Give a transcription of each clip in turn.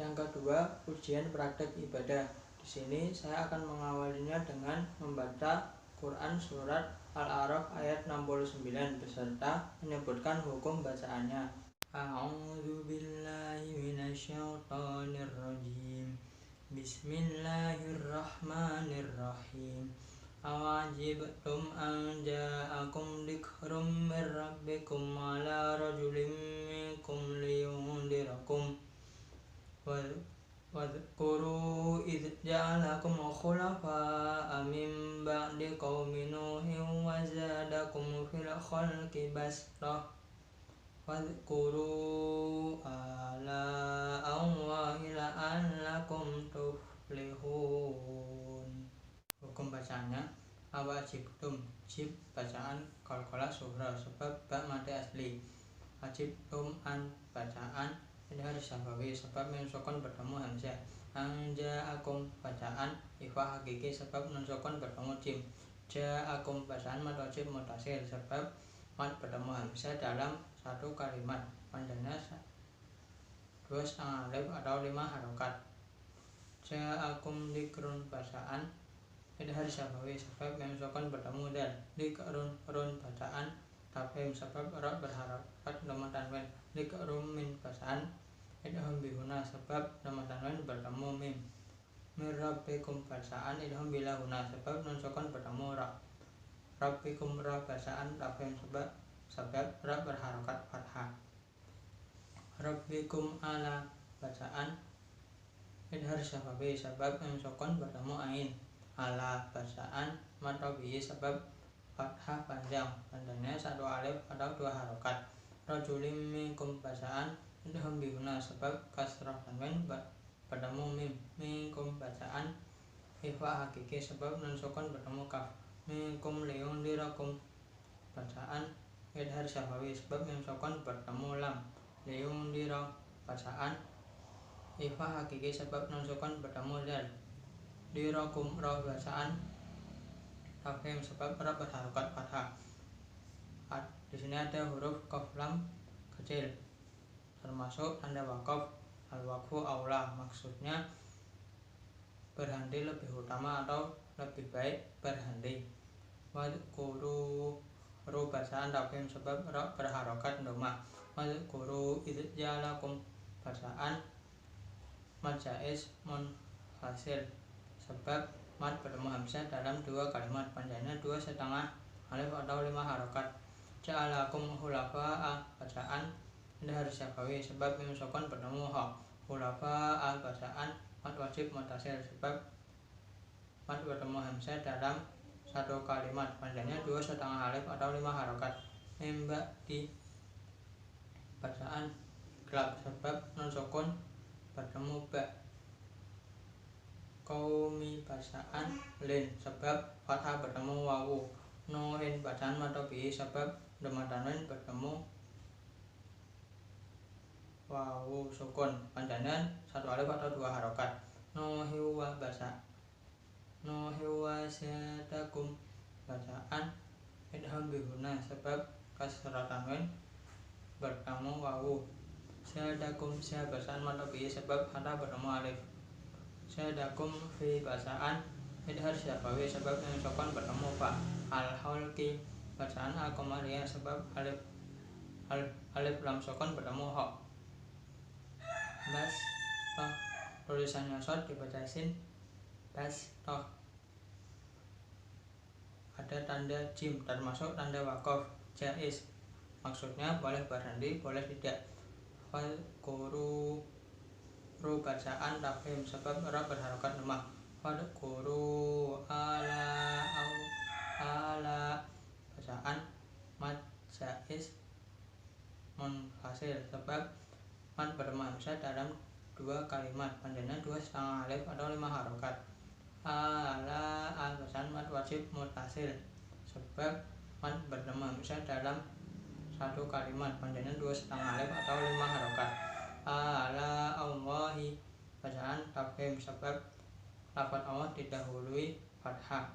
Yang kedua, ujian praktek ibadah. Di sini saya akan mengawalinya dengan membaca Quran surat Al-A'raf ayat 69 beserta menyebutkan hukum bacaannya. A'udzu billahi minasyaitonir rajim. Bismillahirrahmanirrahim. Awajibtum an ja'akum dzikrun mir rabbikum ala rajulin minkum liyundirakum wadhkuru idh ja'alakum khulafa'a min ba'di qaumi Nuhin wa zadakum fil khalqi bastah wadhkuru ala Allahi la'allakum tuflihun. Hukum bacaannya, awajibtum, jib bacaan qalqalah sughra sebab ba mati asli. Wajibtum an bacaan idhar syafawi sebab mensokon bertemu hamzah. Anja'akum bacaan ifa hakiki sebab mensokon bertemu jim. Ja'akum bacaan mad wajib mutasil sebab mad bertemu hamzah dalam satu kalimat, panjangnya 2,5 alif atau 5 harokat. Ja'akum dzikrun bacaan idhar syafawi sebab mensokon bertemu dal. Dzikrun run bacaan tafhim sebab ra berharokat lemah tanwin. Dzikrum min bacaan idham bihuna sebab lemah tanwin bertemu mim. Mir rabbikum bacaan idham bila huna sebab mensokon bertemu ra. Rabbikum ra bacaan tafhim sebab ra berharokat fathah. Rabbikum ala bacaan idhar syafawi sebab mensokon bertemu ain. Ala bacaan mad tabi'i sebab fathah panjangnya 1 alif atau 2 harokat. Rajulim minkum bacaan idham bihuna sebab kasrah tanwin bertemu mim. Minkum bacaan ifa hakiki sebab mensokon bertemu kaf. Minkum liyundirakum bacaan idhar syafawi sebab mensokon bertemu lam. Liyundira bacaan ifa hakiki sebab mensokon bertemu dal. Dirakum ra bacaan tafhim sebab ra berharokat fathah. Di sini ada huruf qaf lam kecil termasuk tanda wakaf. Al-waqfu aula maksudnya berhenti lebih utama atau lebih baik berhenti. Wadhkuru ru bacaan tafhim sebab ra berharokat domah. Wadhkuru idh ja'alakum bacaan mad jaiz munfasil sebab mad bertemu hamzah dalam 2 kalimat, panjangnya 2,5 alif atau 5 harokat. Ja'alakum khulafa'a bacaan idhar syafawi sebab mensokon bertemu ha. Khulafa'a bacaan mad wajib mutasil sebab mad bertemu hamzah dalam 1 kalimat, panjangnya 2,5 alif atau 5 harokat. Mimba di bacaan gelap sebab mensokon bertemu ba. Qaumi bacaan lin sebab fathah bertemu wawu. Nuhin bacaan mad tabi'i sebab lemah tanwin bertemu wawu sukun, panjangnya 1 alif atau 2 harokat. Nuhiwa bacaan Nuhiwa syatakum bacaan idham bihuna sebab kasrah tanwin bertemu wawu. Syadakum sya bacaan mad tabi'i sebab fathah bertemu alif. Syadakum fi bacaan idhar syafawi sebab mensokon bertemu fa. Al-halqi bacaan al-qamariyah sebab alif lam sukun bertemu ha. Bas tulisannya short dibaca sin. Bas ada tanda jim termasuk tanda wakaf jaiz maksudnya boleh berhenti boleh tidak. Wadhkuru ru bacaan tafhim sebab ra berharokat lemah. Wadhkuru ala bacaan mad jaiz munfasil sebab mad bertemu hamzah dalam 2 kalimat, panjangnya 2,5 alif atau 5 harokat. Ala bacaan mad wajib mutasil sebab mad bertemu hamzah dalam 1 kalimat, panjangnya 2,5 alif atau 5 harokat. Ala Allahi bacaan tafhim sebab lafaz Allah didahului fathah.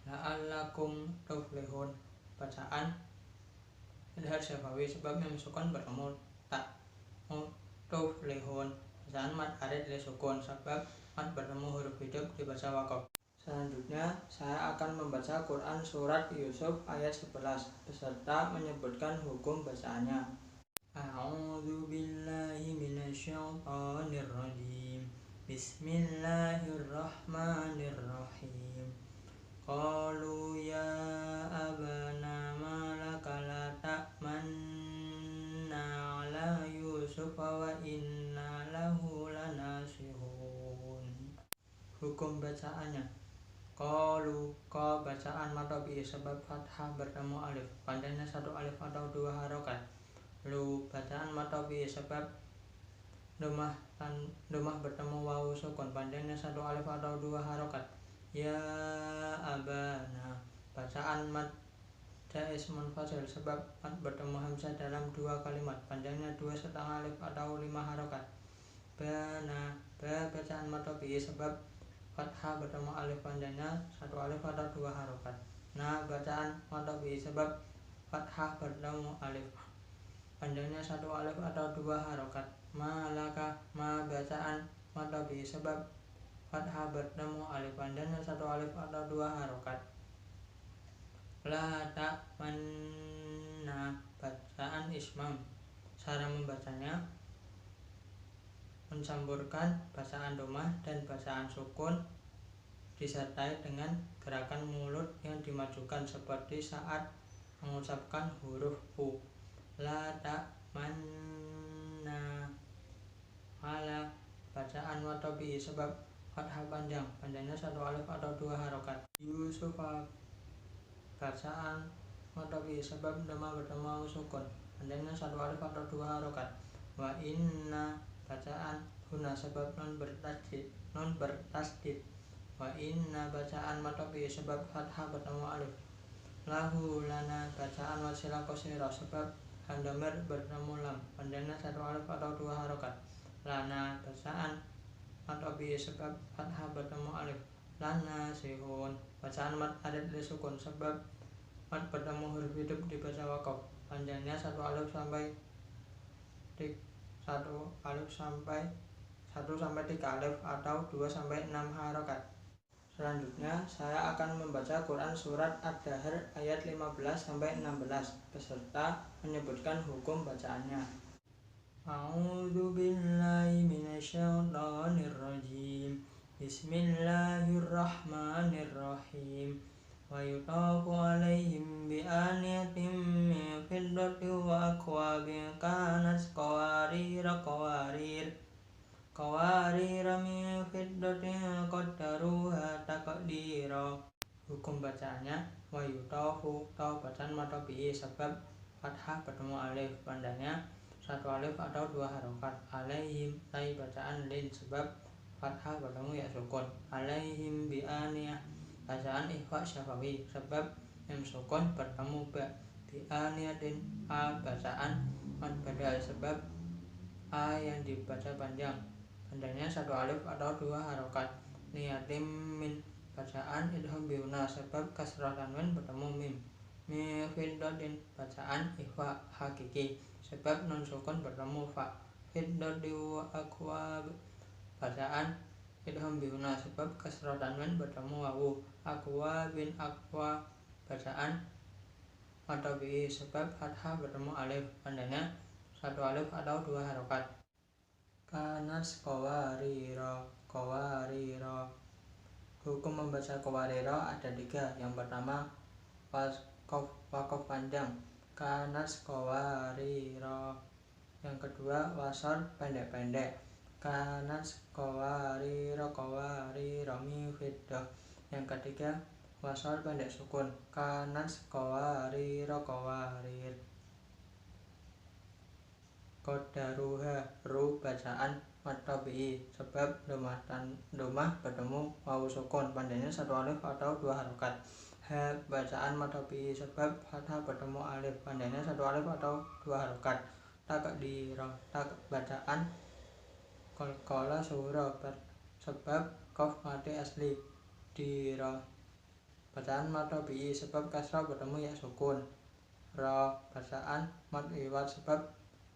La'allakum tuflihun bacaan idhar syafawi sebab mensukun bertemu tak. Tuflihun bacaan mad arid li sukun sebab mad bertemu huruf hidup dibaca wakof. Selanjutnya saya akan membaca Quran surat Yusuf ayat 11 beserta menyebutkan hukum bacaannya. A'udzu billahi minasyaitonir rajim. Bismillahirrahmanirrahim. Qalu ya abana ma laka la ta'manna ala Yusuf wa inna lahu lanasihun. Hukum bacaannya. Qalu, ko bacaan matobi sebab fathah bertemu alif, panjangnya satu alif atau dua harokat. Lu bacaan matobi sebab domah bertemu wawu sukun, panjangnya satu alif atau dua harokat. Ya abana, bacaan mad jaiz munfasil sebab mad bertemu hamzah dalam dua kalimat, panjangnya 2,5 alif atau 5 harokat. Bana, bacaan matobi sebab fathah bertemu alif, panjangnya satu alif atau dua harokat. Nah, bacaan matobi sebab fathah bertemu alif, panjangnya satu alif atau dua harokat. Malaka, ma bacaan matobi sebab fathah bertemu alif, panjangnya satu alif atau dua harokat. La ta'manna, bacaan ismam. Cara membacanya mencampurkan bacaan domah dan bacaan sukun disertai dengan gerakan mulut yang dimajukan seperti saat mengucapkan huruf u. La ta'manna. Ala, bacaan matobi sebab fathah panjangnya satu alif atau dua harokat. Yusuf, bacaan matobi sebab domah bertemu sukun, panjangnya satu alif atau dua harokat. Wa inna, bacaan huna sebab non bertasdid. Wa inna, bacaan matobi sebab fathah bertemu alif. Lahu, lana, bacaan wasilah qasirah sebab handamir bertemu lam, panjangnya satu alif atau dua harokat. Lana, bacaan matobi sebab fathah bertemu alif. Lana sihun, bacaan mad arid li sukun sebab mad bertemu huruf hidup dibaca wakof, panjangnya satu alif sampai 3 alif atau 2 sampai 6 harokat. Selanjutnya saya akan membaca Quran surat Ad-Dahr ayat 15 sampai 16 beserta menyebutkan hukum bacaannya. A'udzu billahi minasyaitonir rajim. Bismillahirrahmanirrahim. Wa yutafu alaihim bi aniyatin min fiddatin wa akwabin kanat qawarira min fiddatin qaddaruha taqdira. Hukum bacaannya. Wa yutafu, tau bacaan matobi sebab fathah bertemu alif, panjangnya satu alif atau dua harokat. Alaihim, tai bacaan lin sebab fathah bertemu ya sukun. Alaihim bi aniyah, bacaan ikhfa syafawi sebab mim sukun bertemu ba. Bi aniyatin, a bacaan mad badal sebab a yang dibaca panjangnya satu alif atau dua harokat. Niyatim min, bacaan idgham biuna sebab kasrah tanwin bertemu mim. Fiddatin, bacaan ikhfa hakiki sebab non sukun bertemu fa. Fiddati wa akwab, bacaan idgham biuna sebab kasrah tanwin bertemu wawu. Akwa bin akwa, bacaan matobi sebab fathah bertemu alif, panjangnya satu alif atau dua harokat. Kanas qawarira. Hukum membaca qawarira ada 3. Yang pertama wakof panjang, kanas qawarira. Yang kedua wasor pendek-pendek, kanas qawarira mi fiddah. Yang ketiga wasor pendek sukun, kanas qawarira qawarir. Qaddaruha, ru bacaan matobi sebab domah bertemu wawu sukun, panjangnya satu alif atau dua harokat. Ha bacaan matobi sebab fathah bertemu alif, panjangnya satu alif atau dua harokat. Taqdira, tak bacaan qalqala surah sebab qaf mati asli. Dira, bacaan matobi sebab kasrah bertemu ya sukun. Ra bacaan mad iwat sebab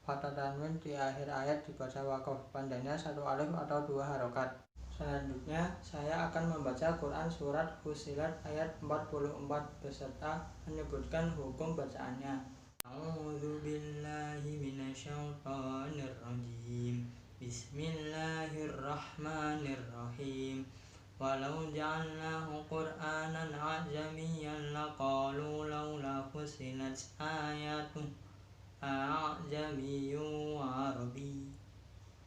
fathah tanwin di akhir ayat dibaca wakaf, panjangnya 1 alif atau 2 harokat. Selanjutnya saya akan membaca Quran surat Fussilat ayat 44 beserta menyebutkan hukum bacaannya. A'udzubillahi minasyaitonirrajim. Bismillahirrahmanirrahim. Walau ja'alnahu Qur'anan a'jamiyyan laqalu laula fussilat ayatuh a'jamiyyun wa arabiy.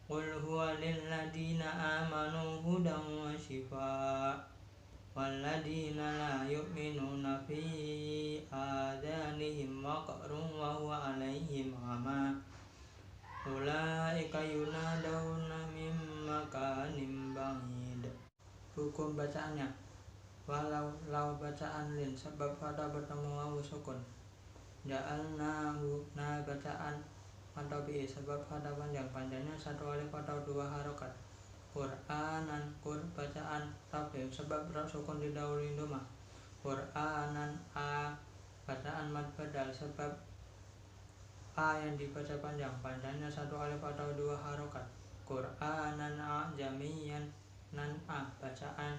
Qul huwa lilladina amanu hudan wa shifaa walladina la yu'minuna fi adanihim waqrun wa huwa alaihim ama ulaika yunadawna min makanin ba'id. Hukum bacaannya: walau bacaan lin sebab fathah bertemu wawu sukun, ja'alnahu bacaan atau bi sebab fathah panjangnya 1 alif atau 2 harokat, Qur'anan bacaan tafim sebab sukun didahului domah, Qur'anan bacaan mad badal sebab yang dibaca panjangnya 1 alif atau 2 harokat, Qur'anan a'jamiyyan bacaan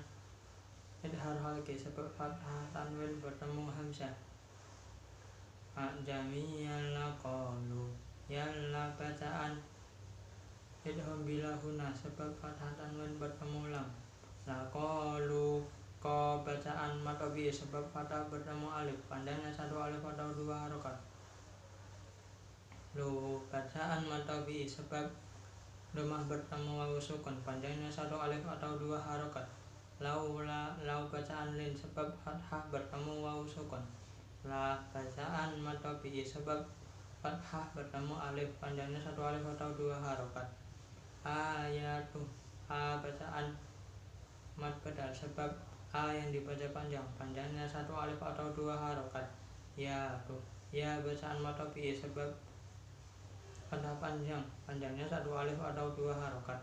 idhar halqi sebab fathah tanwin bertemu hamzah, a'jamiyyan laqalu bacaan idham bila huna sebab fathah tanwin bertemu lam, laqalu bacaan matobi sebab fathah bertemu alif, panjangnya 1 alif atau 2 harokat, lu bacaan matobi sebab domah bertemu wawu sukun, panjangnya 1 alif atau 2 harokat, lau bacaan lin sebab fathah bertemu wawu sukun, la bacaan matobi sebab fathah bertemu alif, panjangnya 1 alif atau 2 harokat, ayatuh bacaan mad badal sebab yang dibaca panjangnya 1 alif atau 2 harokat, ya bacaan matobi sebab fathah panjangnya 1 alif atau 2 harokat,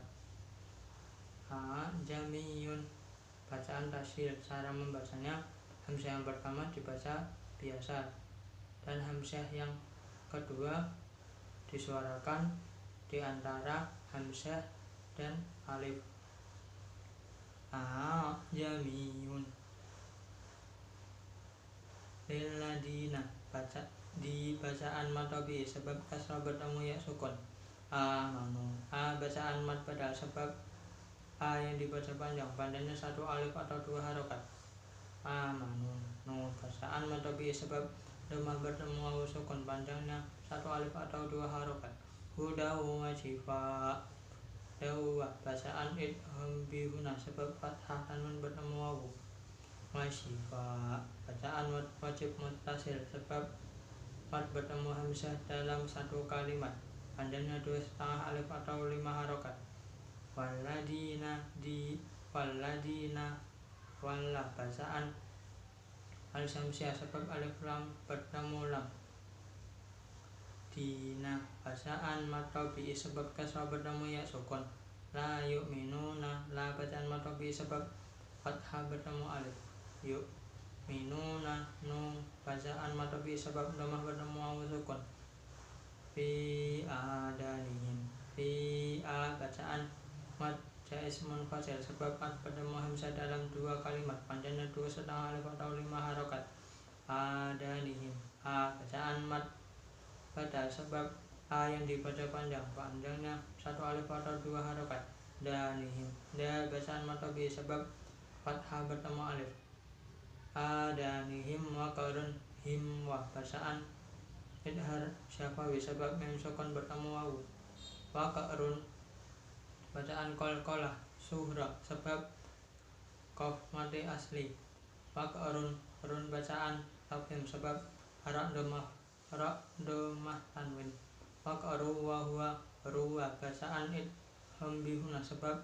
jamiyun bacaan tasyil. Cara membacanya, hamzah yang pertama dibaca biasa dan hamzah yang kedua disuarakan di antara hamzah dan alif. Jamiyun lilladina di bacaan matobi sebab kasrah bertemu ya sukun, amanu bacaan mad badal sebab yang dibaca panjangnya 1 alif atau 2 harokat, amanu bacaan matobi sebab domah bertemu wawu sukun, panjangnya 1 alif atau 2 harokat, hudahu wa shifaa bacaan idgham bihuna sebab fathah tanwin bertemu wawu, wa shifaa bacaan wajib muttasil sebab mad bertemu hamzah dalam satu kalimat, panjangnya 2,5 alif atau 5 harokat, walladina walla bacaan alif hamzah sebab alif lam bertemu lam, dina bacaan matobi sebab kasrah bertemu ya sukun, la yu'minuna bacaan matobi sebab fathah bertemu alif, yu'minuna bacaan matobi sebab domah bertemu wawu sukun, fi adanihim bacaan mad jaiz munfasil sebab mad bertemu hamzah dalam 2 kalimat, panjangnya 2,5 alif atau 5 harokat, adanihim bacaan mad badal sebab yang dibaca panjangnya 1 alif atau 2 harokat, danihim bacaan matobi sebab fathah bertemu alif, adanihim waqarun bacaan idhar syafawi sebab mim sukun bertemu wawu, waqarun bacaan qalqalah suhra sebab qaf mati asli, waqarun bacaan tafhim sebab domah tanwin, waqaru wa huwa bacaan idgham bihuna sebab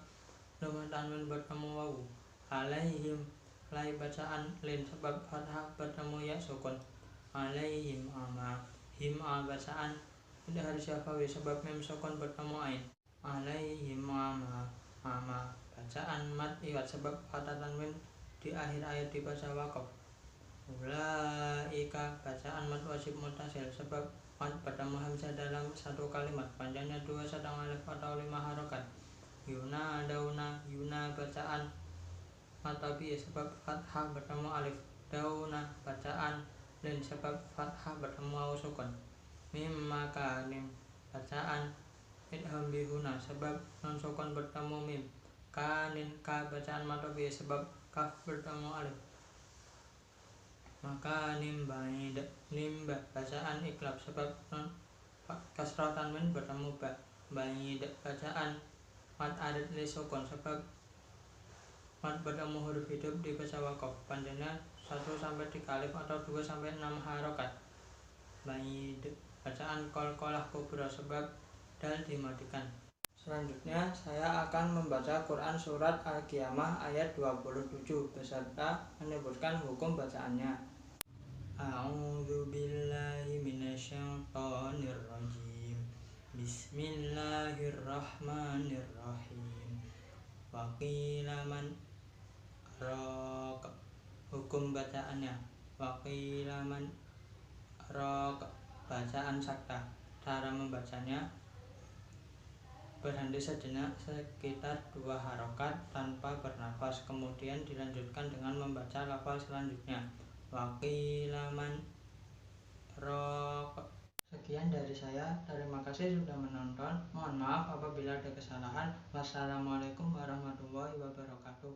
domah tanwin bertemu wawu, alaihim bacaan lin sebab fathah bertemu ya sukun, alaihim bacaan idhar syafawi sebab mim sukun bertemu ain, alaihim bacaan mad iwat sebab fathah tanwin di akhir ayat dibaca wakaf, ulaika bacaan mad wajib muttasil sebab Mad bertemu hamzah dalam satu kalimat, panjangnya 2,5 alif atau 5 harokat. Yuna dauna, yuna bacaan mad tabi'i sebab fathah bertemu alif. Dauna bacaan lin sebab fathah bertemu wawu sukun. Mim makanim bacaan idgham bihuna sebab nun sukun bertemu mim. Kanin ka bacaan mad tabi'i sebab kaf bertemu alif. Maka nimbaid nimba bacaan iklab sebab nun kasrah tanwin bertemu ba. Baid bacaan mad arid li sukun sebab mad bertemu huruf hidup dibaca wakof, panjangnya 1-3 alif atau 2-6 harokat. Baid bacaan qalqalah kubra sebab dal dimatikan. Selanjutnya saya akan membaca Quran surat Al-Qiyamah ayat 27 beserta menyebutkan hukum bacaannya. A'udzu billahi minasyaitonir rajim. Bismillahirrahmanirrahim. Wa qila man raq. Hukum bacaannya. Wa qila man raq. Bacaan sakta. Cara membacanya: berhenti sejenak sekitar 2 harokat tanpa bernafas, kemudian dilanjutkan dengan membaca lafaz selanjutnya. Waqilaman raq. Sekian dari saya, terima kasih sudah menonton. Mohon maaf apabila ada kesalahan. Wassalamualaikum warahmatullahi wabarakatuh.